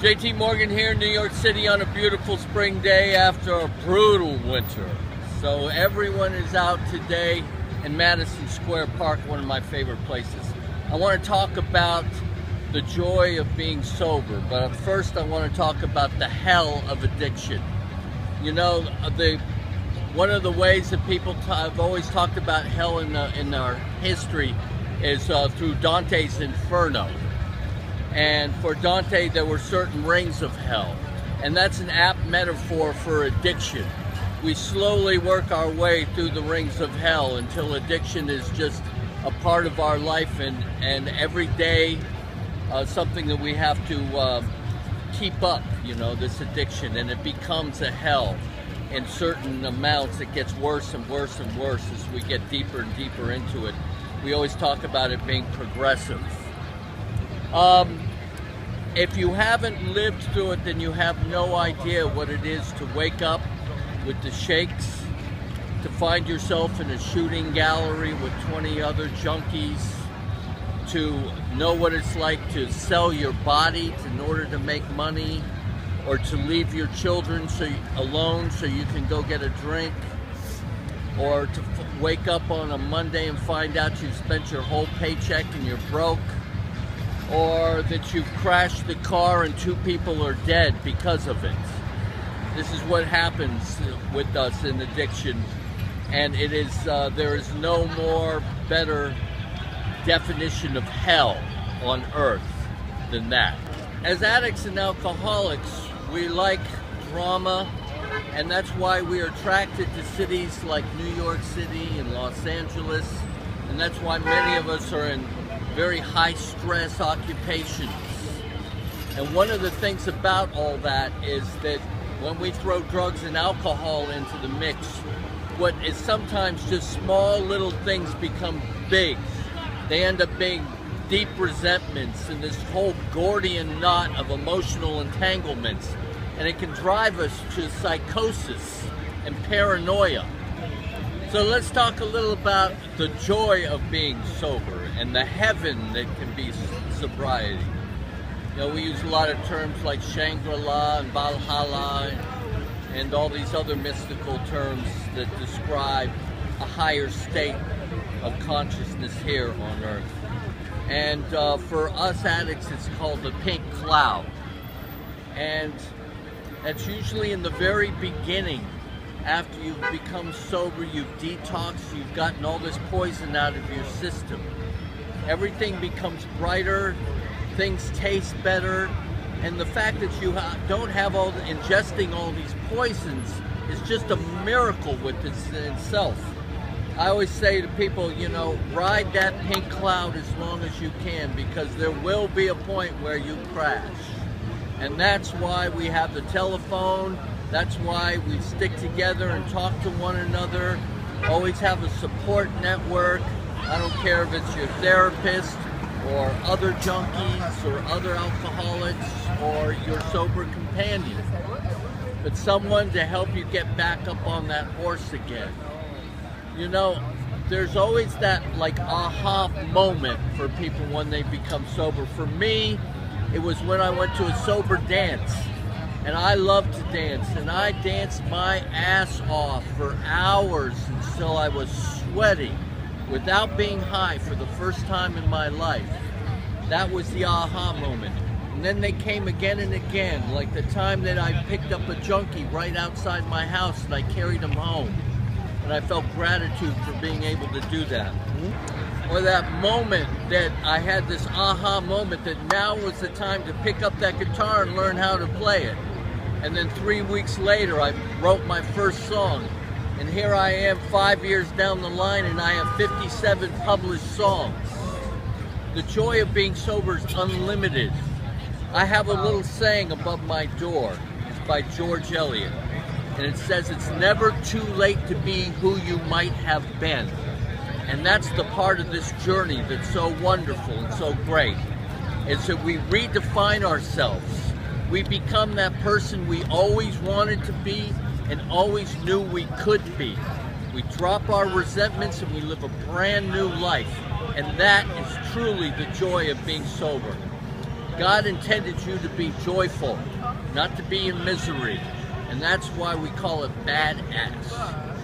JT Morgan here in New York City on a beautiful spring day after a brutal winter. So everyone is out today in Madison Square Park, one of my favorite places. I want to talk about the joy of being sober, but first I want to talk about the hell of addiction. You know, one of the ways that people have always talked about hell in our history is through Dante's Inferno. And for Dante, there were certain rings of hell. And that's an apt metaphor for addiction. We slowly work our way through the rings of hell until addiction is just a part of our life and every day something that we have to keep up, you know, this addiction. And it becomes a hell. In certain amounts, it gets worse and worse and worse as we get deeper and deeper into it. We always talk about it being progressive. If you haven't lived through it, then you have no idea what it is to wake up with the shakes, to find yourself in a shooting gallery with 20 other junkies, to know what it's like to sell your body in order to make money, or to leave your children alone so you can go get a drink, or to wake up on a Monday and find out you've spent your whole paycheck and you're broke, or that you've crashed the car and 2 people are dead because of it. This is what happens with us in addiction, and it is there is no more better definition of hell on earth than that. As addicts and alcoholics, we like drama, and that's why we are attracted to cities like New York City and Los Angeles, and that's why many of us are in very high stress occupations. And one of the things about all that is that when we throw drugs and alcohol into the mix, what is sometimes just small little things become big. They end up being deep resentments and this whole Gordian knot of emotional entanglements, and it can drive us to psychosis and paranoia. So let's talk a little about the joy of being sober and the heaven that can be sobriety. You know, we use a lot of terms like Shangri-La and Valhalla and all these other mystical terms that describe a higher state of consciousness here on earth. And for us addicts, it's called the pink cloud. And that's usually in the very beginning. After you've become sober, you've detoxed, you've gotten all this poison out of your system. Everything becomes brighter, things taste better, and the fact that you don't have ingesting all these poisons is just a miracle with itself. I always say to people, you know, ride that pink cloud as long as you can, because there will be a point where you crash. And that's why we have the telephone. That's why we stick together and talk to one another. Always have a support network. I don't care if it's your therapist or other junkies or other alcoholics or your sober companion, but someone to help you get back up on that horse again. You know, there's always that like aha moment for people when they become sober. For me, it was when I went to a sober dance. And I love to dance, and I danced my ass off for hours until I was sweating without being high for the first time in my life. That was the aha moment. And then they came again and again, like the time that I picked up a junkie right outside my house and I carried him home. And I felt gratitude for being able to do that. Or that moment that I had this aha moment that now was the time to pick up that guitar and learn how to play it. And then 3 weeks later, I wrote my first song. And here I am 5 years down the line, and I have 57 published songs. The joy of being sober is unlimited. I have a little saying above my door. It's by George Eliot. And it says, it's never too late to be who you might have been. And that's the part of this journey that's so wonderful and so great. Is that we redefine ourselves. We become that person we always wanted to be and always knew we could be. We drop our resentments and we live a brand new life. And that is truly the joy of being sober. God intended you to be joyful, not to be in misery. And that's why we call it badass.